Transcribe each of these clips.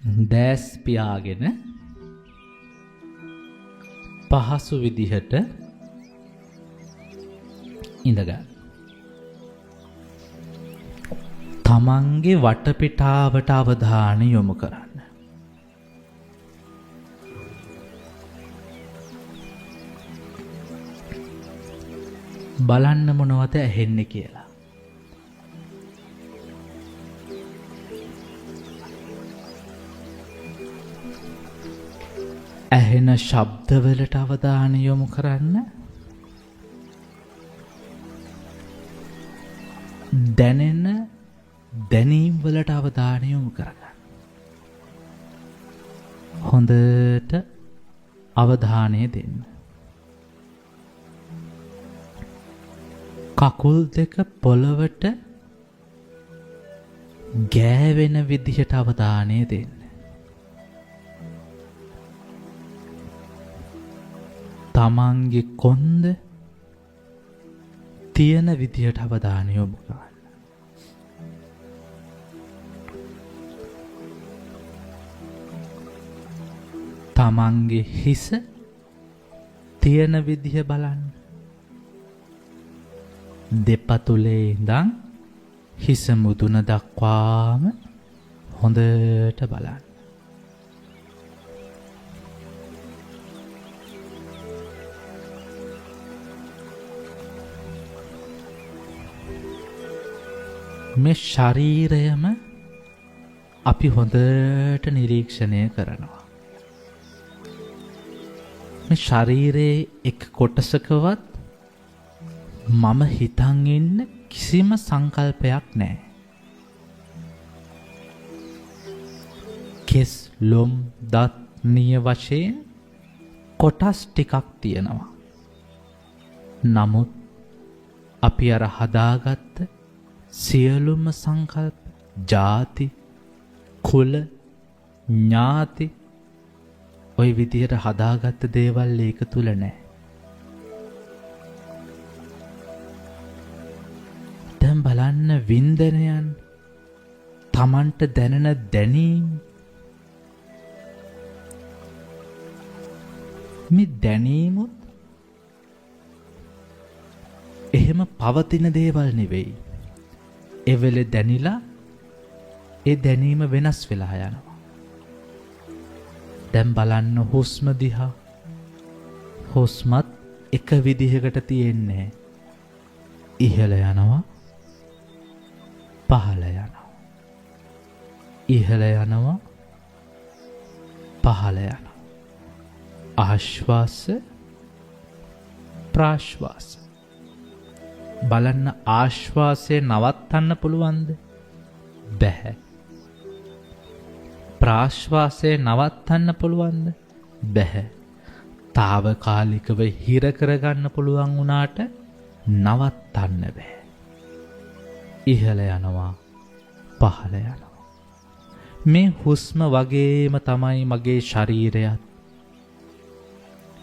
දැස් පියාගෙන පහසු විදිහට ඉඳගන්න. තමන්ගේ වටපිටාවට අවධානය යොමු කරන්න. බලන්න මොනවද ඇහෙන්නේ කියලා. ඇහෙන ශබ්දවලට අවධානය යොමු කරන්න. දැනෙන දැනීම් වලට අවධානය යොමු කරගන්න. හොඳට අවධානය දෙන්න. කකුල් දෙක පොළවට ගෑවෙන විදිහට අවධානය දෙන්න. තමන්ගේ කොන්ද තියෙන විදිහට අවධානය යොමු කරන්න. තමන්ගේ හිස තියෙන විදිහ බලන්න. දෙපතුලේ ඉඳන් හිස මුදුන දක්වාම හොඳට බලන්න. මේ ශරීරයම අපි හොඳට නිරීක්ෂණය කරනවා. මේ ශරීරයේ එක් කොටසකවත් මම හිතන් ඉන්න කිසිම සංකල්පයක් නැහැ. කෙස් ලොම් දත් නිය වශයෙන් කොටස් ටිකක් තියෙනවා. නමුත් අපි අර හදාගත්ත සියලුම සංකල්ප ජාති කුල ඥාති ඔය විදිහට හදාගත්ත දේවල් ඒක තුල නැහැ. දැන් බලන්න වින්දනයන් තමන්ට දැනෙන දැනීම් මේ දැනීමුත් එහෙම පවතින දේවල් නෙවෙයි. ඒ වෙලේ දැනිලා ඒ දැනීම වෙනස් වෙලා යනවා. දැන් බලන්න හුස්ම දිහා. හුස්මත් එක විදිහකට තියෙන්නේ. ඉහළ යනවා පහළ යනවා. ඉහළ යනවා පහළ යනවා. ආශ්වාස ප්‍රාශ්වාස. බලන්න ආශ්වාසය නවත්තන්න පුළුවන්ද? බැහැ. ප්‍රාශ්වාසය නවත්තන්න පුළුවන්ද? බැහැ. తాවකාලිකව හිර කරගන්න පුළුවන් වුණාට නවත්තන්න බැහැ. ඉහළ යනවා පහළ යනවා. මේ හුස්ම වගේම තමයි මගේ ශරීරයත්.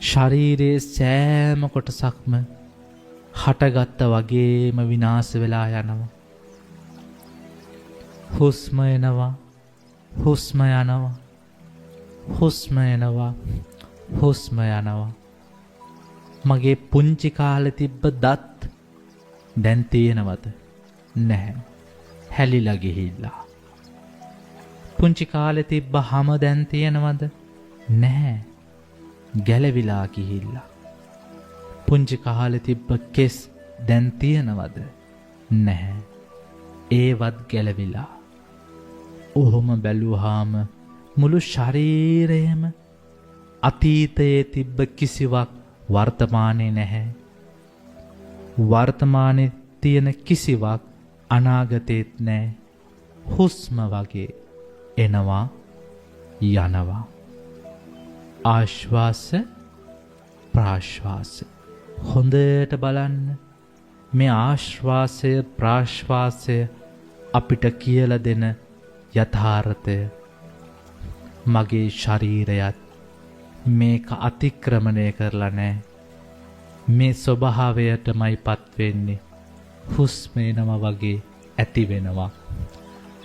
ශරීරයේ සෑම කොටසක්ම හටගත්ත වගේම විනාශ වෙලා යනවා. හුස්ම එනවා හුස්ම යනවා හුස්ම එනවා හුස්ම යනවා. මගේ පුංචි කාලේ තිබ්බ දත් දැන් තියෙනවද? නැහැ. හැලිලා ගිහිල්ලා. පුංචි කාලේ තිබ්බ හැම දැන් තියෙනවද? නැහැ. ගැලවිලා ගිහිල්ලා. පුංචි කාලේ තිබ්බ කෙස් දැන් තියෙනවද? නැහැ. ඒවත් ගැලවිලා. ඔහොම බැලුවාම මුළු ශරීරයම අතීතයේ තිබ්බ කිසිවක් වර්තමානයේ නැහැ. වර්තමානයේ තියෙන කිසිවක් අනාගතේත් නැහැ. හුස්ම වගේ එනවා යනවා. ආශ්වාස ප්‍රාශ්වාස. හොඳට බලන්න මේ ආශ්වාසය ප්‍රාශ්වාසය අපිට කියලා දෙන යථාර්ථය. මගේ ශරීරයත් මේක අතික්‍රමණය කරලා නැහැ. මේ ස්වභාවයටමයි පත් වෙන්නේ. හුස්ම එනවා වගේ ඇති වෙනවා.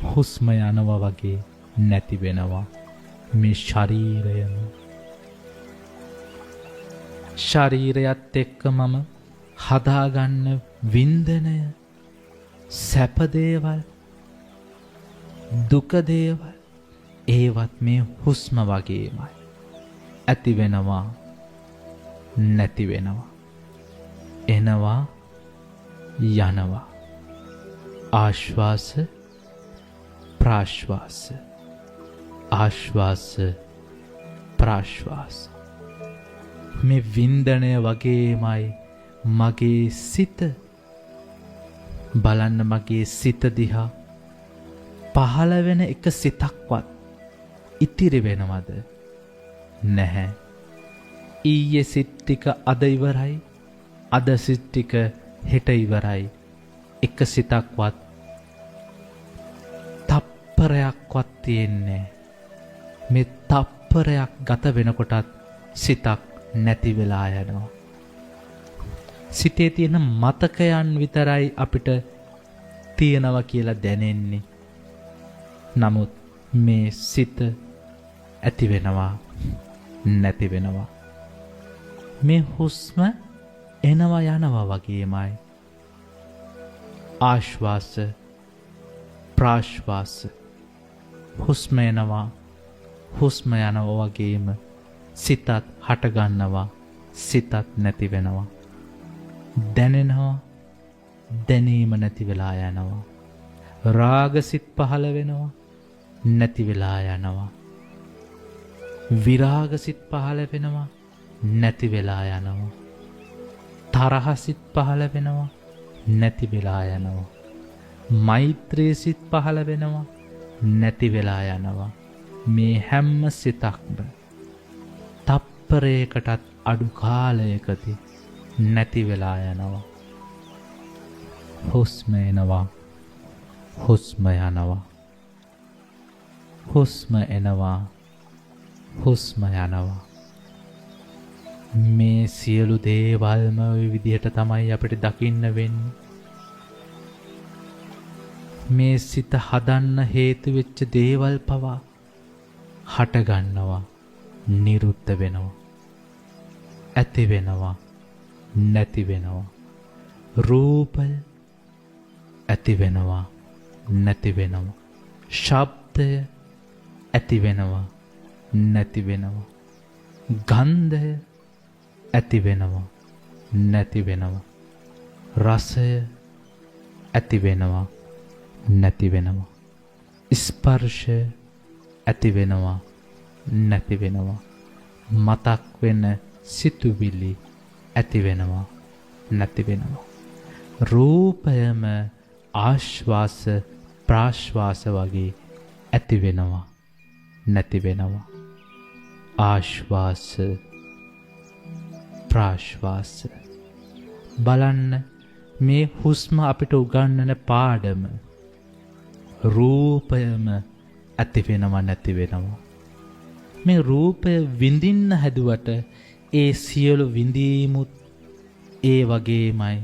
හුස්ම යනවා වගේ නැති වෙනවා. මේ ශරීරයම. ශරීරයත් එක්ක මම හදාගන්න වින්දනය, සැපදේවල්, දුකදේවල් ඒවත් මේ හුස්ම වගේමයි. ඇති වෙනවා, නැති වෙනවා, එනවා, යනවා. ආශ්වාස ප්‍රාශ්වාස, ආශ්වාස ප්‍රාශ්වාස. මේ වින්දනය වගේමයි මගේ සිත. බලන්න මගේ සිත දිහා. පහළ වෙන එක සිතක්වත් ඉතිරි වෙනවද? නැහැ. ඊයේ සිත් ටික අද ඉවරයි, අද සිත් ටික හෙට ඉවරයි. එක සිතක්වත් තප්පරයක්වත් තියෙන්නේ. මේ තප්පරයක් ගත වෙනකොටත් සිතක් නැති වෙලා යනවා. සිතේ තියෙන මතකයන් විතරයි අපිට තියෙනවා කියලා දැනෙන්නේ. නමුත් මේ සිත ඇති වෙනවා, නැති වෙනවා. මේ හුස්ම එනවා යනවා වගේමයි. ආශ්වාස ප්‍රාශ්වාස. හුස්ම එනවා, හුස්ම යනවා වගේම සිතත් හටගන්නවා, සිතත් නැති වෙනවා. දැනෙනවා, දැනීම නැති වෙලා යනවා. රාගසිත පහළ වෙනවා, නැති වෙලා යනවා. විරාගසිත පහළ වෙනවා, නැති වෙලා යනවා. තරහසිත පහළ වෙනවා, නැති වෙලා යනවා. මෛත්‍රී සිත පහළ වෙනවා, නැති වෙලා යනවා. මේ හැම සිතක්ම තප්පරයකටත් අඩු කාලයකදී නැති වෙලා යනවා. හුස්ම එනවා, හුස්ම යනවා. හුස්ම එනවා, හුස්ම යනවා. මේ සියලු දේවල්ම ওই විදිහට තමයි අපිට දකින්න වෙන්නේ. මේ සිත හදන්න හේතු වෙච්ච දේවල් පවා හට ගන්නවා, නිරුද්ධ වෙනවා, ඇති වෙනවා, නැති වෙනවා. රූපය ඇති වෙනවා, නැති වෙනවා. ශබ්දය ඇති වෙනවා, නැති වෙනවා. ගන්ධය ඇති වෙනවා, නැති වෙනවා. රසය ඇති වෙනවා, නැති වෙනවා. ස්පර්ශය ඇති වෙනවා, නැති වෙනවා. මතක් වෙන සිතුවිලි ඇති වෙනවා, නැති වෙනවා. රූපයම ආශ්වාස ප්‍රාශ්වාස වගේ ඇති වෙනවා, නැති වෙනවා. ආශ්වාස ප්‍රාශ්වාස. බලන්න මේ හුස්ම අපිට උගන්වන පාඩම. රූපයම ඇති වෙනවා, නැති වෙනවා. මේ රූපය විඳින්න හැදුවට ඒ සියලු විඳීමුත් ඒ වගේමයි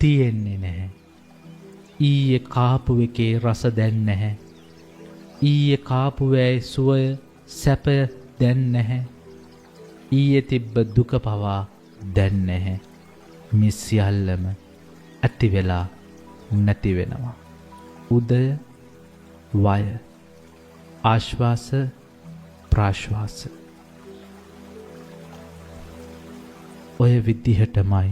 තියෙන්නේ නැහැ. ඊයේ කාපු එකේ රස දැන් නැහැ. ඊයේ කාපු වැයි සුවය සැපය දැන් නැහැ. ඊයේ තිබ්බ දුක පවා දැන් නැහැ. මේ සියල්ලම ඇති වෙලා නැති වෙනවා. උදය වය, ආශ්වාස ප්‍රාශ්වාස. ඔය විදිහටමයි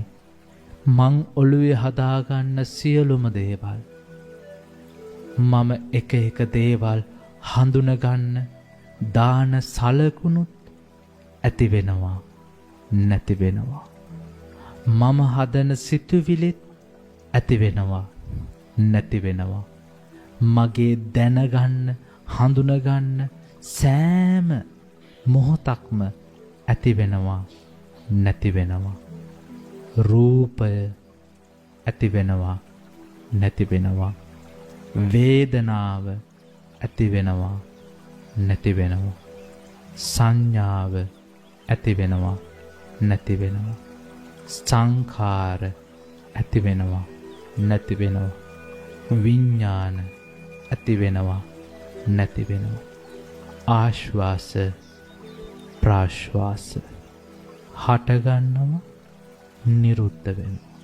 මං ඔළුවේ හදාගන්න සියලුම දේවල්. මම එක එක දේවල් හඳුනගන්න දාන සලකුණුත් ඇති වෙනවා, නැති වෙනවා. මම හදන සිතුවිලිත් ඇති වෙනවා, නැති වෙනවා. මගේ දැනගන්න හඳුනගන්න සෑම මොහොතක්ම ඇති වෙනවා, නැති වෙනවා. රූපය ඇති වෙනවා, නැති වෙනවා. වේදනාව ඇති වෙනවා, නැති වෙනවා. සංඥාව ඇති වෙනවා, නැති වෙනවා. සංඛාර ඇති වෙනවා, නැති වෙනවා. විඥාන ඇති වෙනවා, නැති වෙනවා. ආශ්වාස ප්‍රාශ්වාස හටගන්නවා නිරුද්ධ වෙනවා.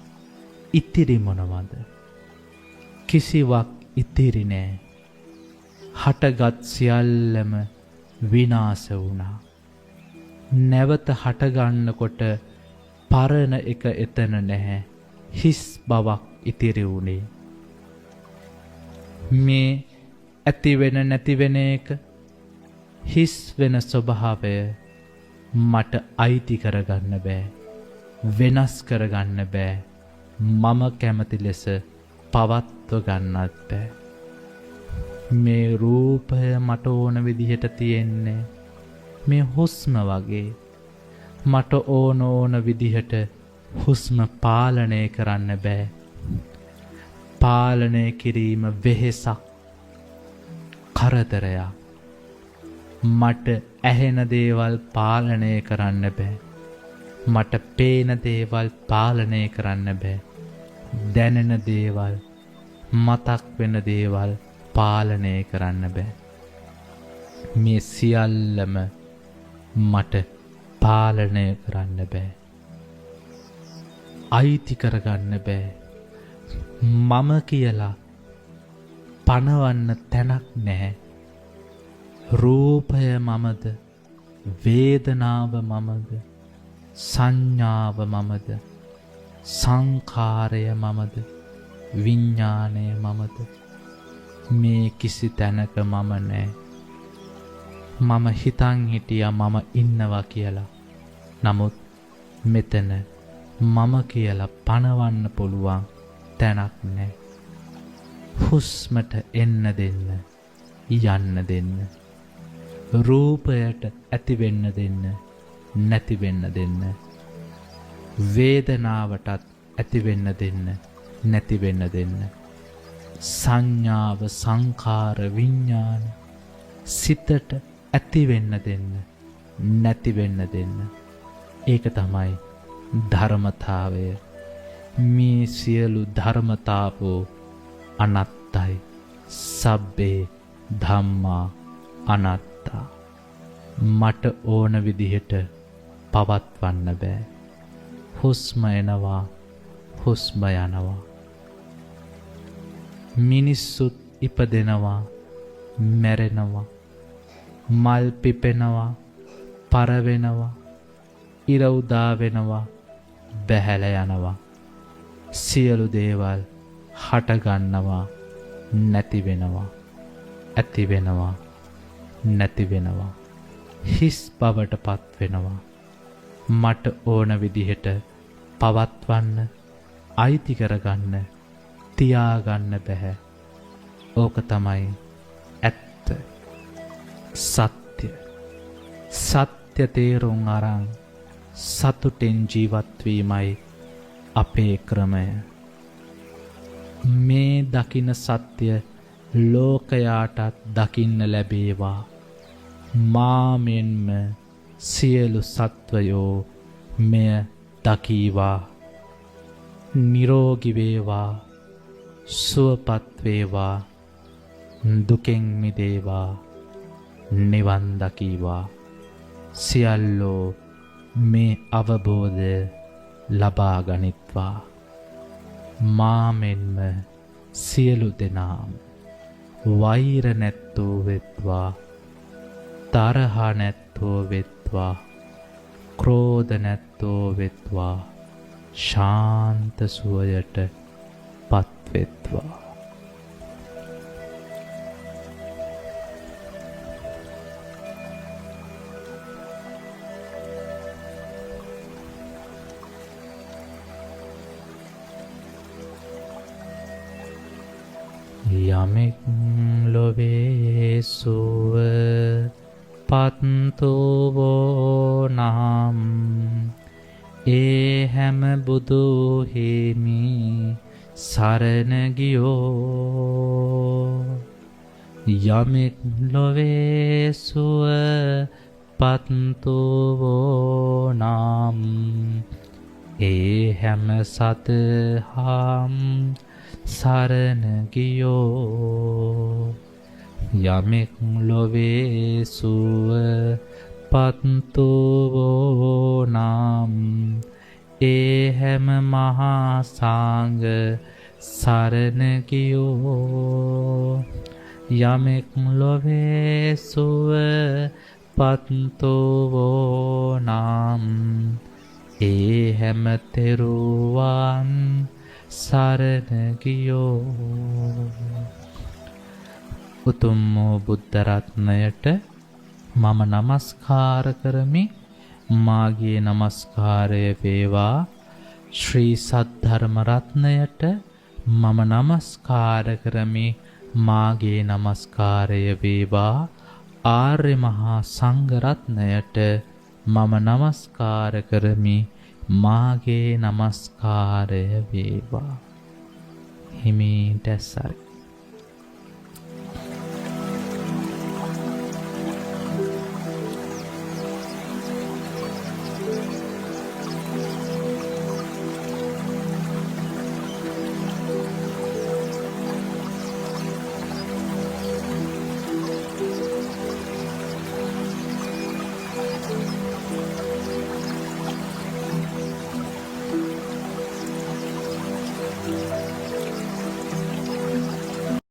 ඉතිරි මොනවද? කිසිවක් ඉතිරි නෑ. හටගත් සියල්ලම විනාශ වුණා. නැවත හටගන්නකොට පරණ එක එතන නැහැ. හිස් බවක් ඉතිරි වුණේ. මේ ඇති වෙන නැති වෙන එක හිස් වෙන ස්වභාවය මට අයිති කරගන්න බෑ. වෙනස් කරගන්න බෑ. මම කැමති ලෙස පවත්ව ගන්නත් බෑ. මේ රූපය මට ඕන විදිහට තියෙන්නේ මේ හුස්ම වගේ. මට ඕන විදිහට හුස්ම පාලනය කරන්න බෑ. පාලනය කිරීම වෙහෙසක්, කරදරයක්. මට ඇහෙන දේවල් පාලනය කරන්න බෑ. මට පේන දේවල් පාලනය කරන්න බෑ. දැනෙන දේවල්, මතක් වෙන දේවල් පාලනය කරන්න බෑ. මේ සියල්ලම මට පාලනය කරන්න බෑ. අයිති කරගන්න බෑ. මම කියලා පනවන්න තැනක් නැහැ. රූපය මමද? වේදනාව මමද? සංඥාව මමද? සංඛාරය මමද? විඥානය මමද? මේ කිසි තැනක මම නෑ. මම හිතන් හිටියා මම ඉන්නවා කියලා. නමුත් මෙතන මම කියලා පනවන්න පුළුවන් තැනක් නෑ. හුස්මට එන්න දෙන්න, යන්න දෙන්න. රූපයට ඇති වෙන්න දෙන්න, නැති වෙන්න දෙන්න. වේදනාවටත් ඇති වෙන්න දෙන්න, නැති වෙන්න දෙන්න. සංඥාව, සංඛාර, විඥාන සිතට ඇති වෙන්න දෙන්න, නැති වෙන්න දෙන්න. ඒක තමයි ධර්මතාවය. මේ සියලු ධර්මතාවෝ අනත්තයි. සබ්බේ ධම්මා අනත්තා. මට ඕන විදිහට පවත්වන්න බෑ. හුස්ම එනවා, හුස්ම යනවා. මිනිස්සුත් ඉපදෙනවා, මැරෙනවා. මල් පිපෙනවා, පරවෙනවා, ඉර උදා වෙනවා, බැහැල යනවා. සියලු දේවල් හටගන්නවා, නැති වෙනවා, ඇති වෙනවා, නැති වෙනවා. හිස් බවට පත් වෙනවා. මට ඕන විදිහට පවත්වන්න, අයිති කරගන්න, තියාගන්න බැහැ. ඕක තමයි ඇත්ත. සත්‍ය. සත්‍ය තේරුම් අරන් සතුටෙන් ජීවත් වීමයි අපේ ක්‍රමය. මේ දකින සත්‍ය ලෝකයාටත් දකින්න ලැබේවා. මාමෙන්ම සියලු සත්වයෝ මෙය දකීවා. නිරෝගී වේවා, සුවපත් වේවා, දුකෙන් මිදේවා, නිවන් දකීවා. සියල්ලෝ මේ අවබෝධය ලබා ගනිත්වා. මාමෙන්ම සියලු දෙනාම වෛර නැත්තෝ වෙත්වා, තරහ නැත්තෝ වෙත්වා, ක්‍රෝධ නැත්තෝ වෙත්වා, ශාන්ත සුවයට පත්වෙත්වා. යමෙක් ලොවේ සුව පත්තුවෝ නම් ඒ හැම බුදු හිමි සරණ ගියෝ. යමෙක් ලොවේ සුව පත්තුවෝ නම් ඒ හැම සතහම් සරණ ගියෝ. යමෙක් ලොවේ සුව පත්තුවෝ නම් ඒ හැම මහා සංඝ සරණ ගියෝ. යමෙක් ලොවේ සුව පත්තුවෝ නම් ඒ හැම තෙරුවන් සරණ ගියෝ. උතුම් වූ බුද්ධ රත්නයට මම නමස්කාර කරමි. මාගේ නමස්කාරය වේවා. ශ්‍රී සද්ධර්ම රත්නයට මම නමස්කාර කරමි. මාගේ නමස්කාරය වේවා. ආර්ය මහා සංඝ රත්නයට මම නමස්කාර කරමි. මාගේ නමස්කාරය වේවා. හිමිට සරි.